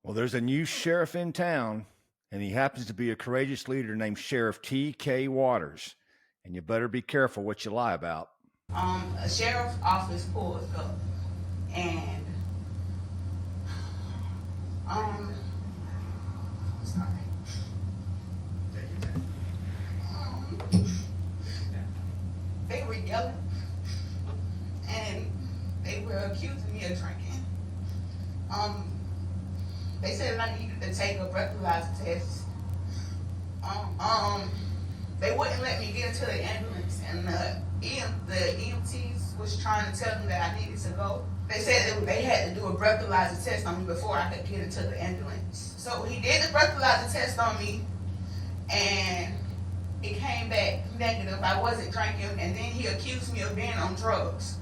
Well, there's a new sheriff in town, and he happens to be a courageous leader named Sheriff T.K. Waters. And you better be careful what you lie about. A sheriff's office pulled up, and sorry. They were yelling, and they were accusing me of drinking. They said I needed to take a breathalyzer test. They wouldn't let me get into the ambulance, and the EMTs was trying to tell me that I needed to go. They said they had to do a breathalyzer test on me before I could get into the ambulance. So he did the breathalyzer test on me, and it came back negative. I wasn't drinking, and then he accused me of being on drugs.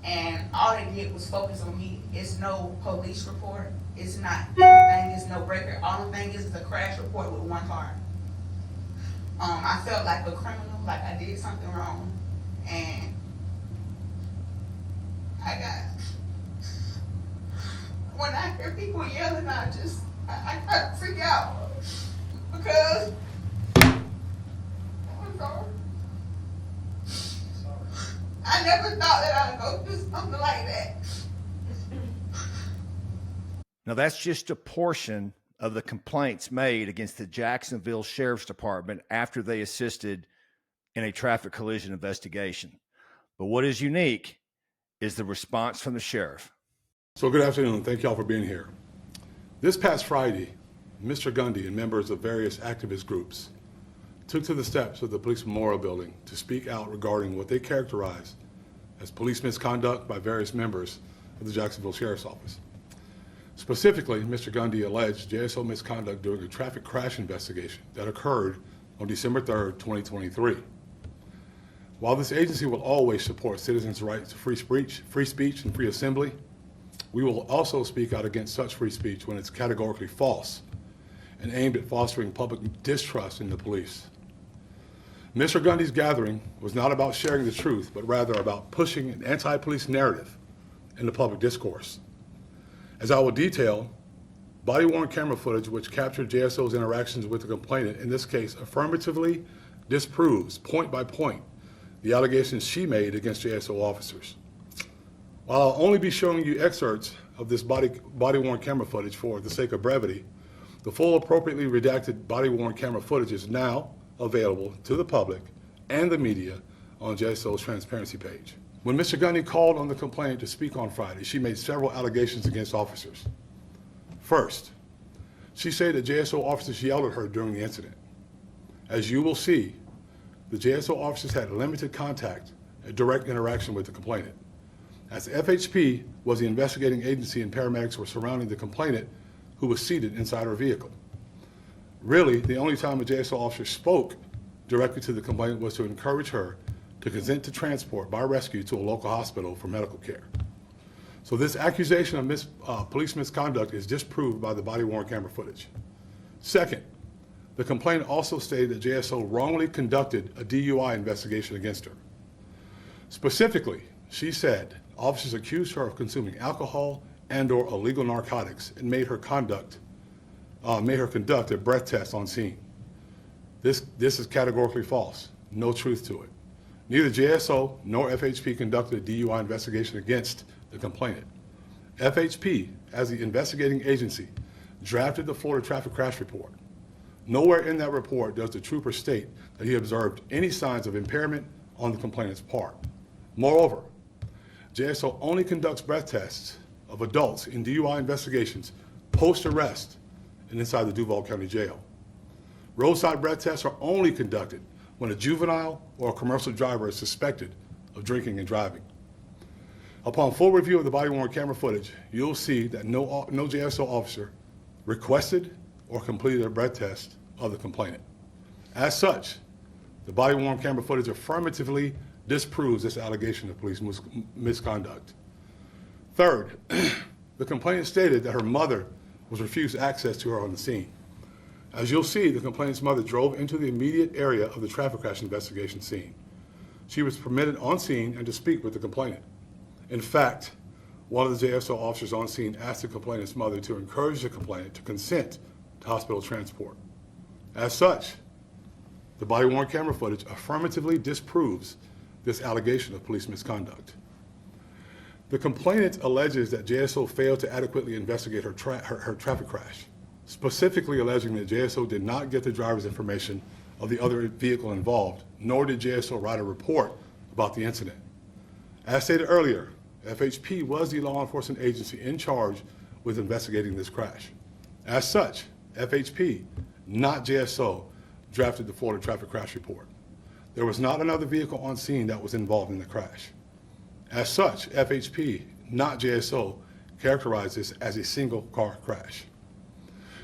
And all they did was focus on me. It's no police report. It's not anything. It's no record. All the thing is a crash report with one car. I felt like a criminal, like I did something wrong. And when I hear people yelling, I kind of freak out. Because, I'm sorry. I never thought that I'd go through something like that. Now, that's just a portion of the complaints made against the Jacksonville Sheriff's Department after they assisted in a traffic collision investigation. But what is unique is the response from the sheriff. So good afternoon. Thank y'all for being here. This past Friday, Mr. Gundy and members of various activist groups took to the steps of the Police Memorial Building to speak out regarding what they characterized as police misconduct by various members of the Jacksonville Sheriff's Office. Specifically, Mr. Gundy alleged JSO misconduct during a traffic crash investigation that occurred on December 3rd, 2023. While this agency will always support citizens' rights to free speech and free assembly, we will also speak out against such free speech when it's categorically false and aimed at fostering public distrust in the police. Mr. Gundy's gathering was not about sharing the truth, but rather about pushing an anti-police narrative in the public discourse. As I will detail, body-worn camera footage which captured JSO's interactions with the complainant, in this case, affirmatively disproves, point by point, the allegations she made against JSO officers. While I'll only be showing you excerpts of this body-worn camera footage for the sake of brevity, the full appropriately redacted body-worn camera footage is now available to the public and the media on JSO's transparency page. When Mr. Gundy called on the complainant to speak on Friday, she made several allegations against officers. First, she said that JSO officers yelled at her during the incident. As you will see, the JSO officers had limited contact and direct interaction with the complainant, as FHP was the investigating agency and paramedics were surrounding the complainant, who was seated inside her vehicle. Really, the only time a JSO officer spoke directly to the complainant was to encourage her to consent to transport by rescue to a local hospital for medical care. So this accusation of police misconduct is disproved by the body-worn camera footage. Second, the complainant also stated that JSO wrongly conducted a DUI investigation against her. Specifically, she said officers accused her of consuming alcohol and/or illegal narcotics and made her conduct a breath test on scene. This is categorically false. No truth to it. Neither JSO nor FHP conducted a DUI investigation against the complainant. FHP, as the investigating agency, drafted the Florida traffic crash report. Nowhere in that report does the trooper state that he observed any signs of impairment on the complainant's part. Moreover, JSO only conducts breath tests of adults in DUI investigations post-arrest and inside the Duval County Jail. Roadside breath tests are only conducted when a juvenile or a commercial driver is suspected of drinking and driving. Upon full review of the body-worn camera footage, you'll see that no JSO officer requested or completed a breath test of the complainant. As such, the body-worn camera footage affirmatively disproves this allegation of police misconduct. Third, the complainant stated that her mother was refused access to her on the scene. As you'll see, the complainant's mother drove into the immediate area of the traffic crash investigation scene. She was permitted on scene and to speak with the complainant. In fact, One of the JSO officers on scene asked the complainant's mother to encourage the complainant to consent to hospital transport. As such, the body-worn camera footage affirmatively disproves this allegation of police misconduct. The complainant alleges that JSO failed to adequately investigate her traffic crash, specifically alleging that JSO did not get the driver's information of the other vehicle involved, nor did JSO write a report about the incident. As stated earlier, FHP was the law enforcement agency in charge with investigating this crash. As such, FHP, not JSO, drafted the Florida traffic crash report. There was not another vehicle on scene that was involved in the crash. As such, FHP, not JSO, characterized this as a single car crash.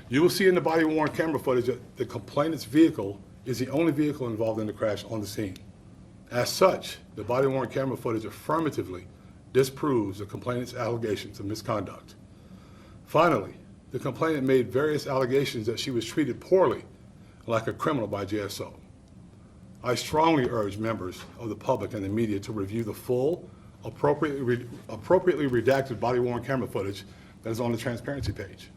You will see in the body-worn camera footage that the complainant's vehicle is the only vehicle involved in the crash on the scene. As such, the body-worn camera footage affirmatively disproves the complainant's allegations of misconduct. Finally, the complainant made various allegations that she was treated poorly, like a criminal by JSO. I strongly urge members of the public and the media to review the full, appropriately redacted body-worn camera footage that is on the transparency page.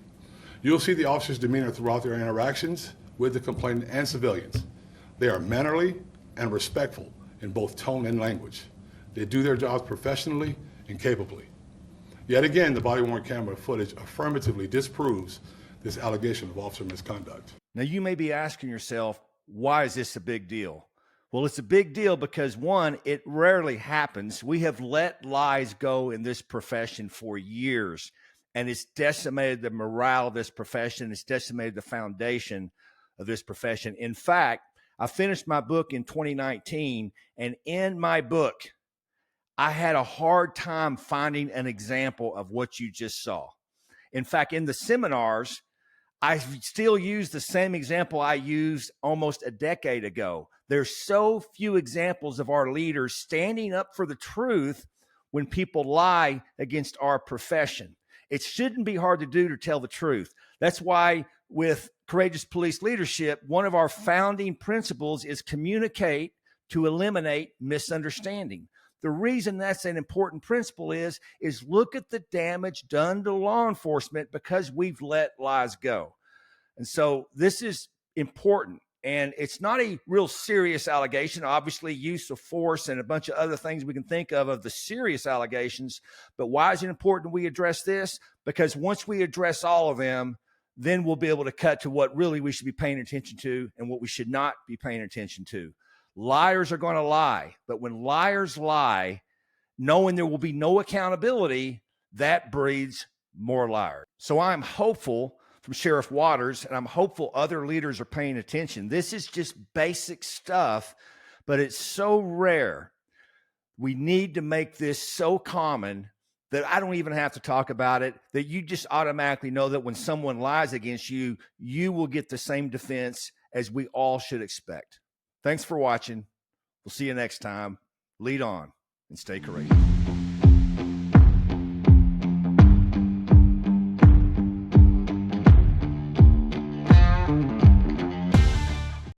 You'll see the officers' demeanor throughout their interactions with the complainant and civilians. They are mannerly and respectful in both tone and language. They do their jobs professionally and capably. Yet again, the body-worn camera footage affirmatively disproves this allegation of officer misconduct. Now, you may be asking yourself, why is this a big deal? Well, it's a big deal because, one, it rarely happens. We have let lies go in this profession for years, and it's decimated the morale of this profession. It's decimated the foundation of this profession. In fact, I finished my book in 2019, and in my book, I had a hard time finding an example of what you just saw. In fact, in the seminars, I still use the same example I used almost a decade ago. There's so few examples of our leaders standing up for the truth when people lie against our profession. It shouldn't be hard to do to tell the truth. That's why with Courageous Police Leadership, one of our founding principles is communicate to eliminate misunderstanding. The reason that's an important principle is look at the damage done to law enforcement because we've let lies go. And so this is important. And it's not a real serious allegation, obviously use of force and a bunch of other things we can think of the serious allegations. But why is it important we address this? Because once we address all of them, then we'll be able to cut to what really we should be paying attention to and what we should not be paying attention to. Liars are going to lie, but when liars lie, knowing there will be no accountability, that breeds more liars. So I'm hopeful from Sheriff Waters, and I'm hopeful other leaders are paying attention. This is just basic stuff, but it's so rare. We need to make this so common that I don't even have to talk about it, that you just automatically know that when someone lies against you, you will get the same defense as we all should expect. Thanks for watching. We'll see you next time. Lead on and stay courageous.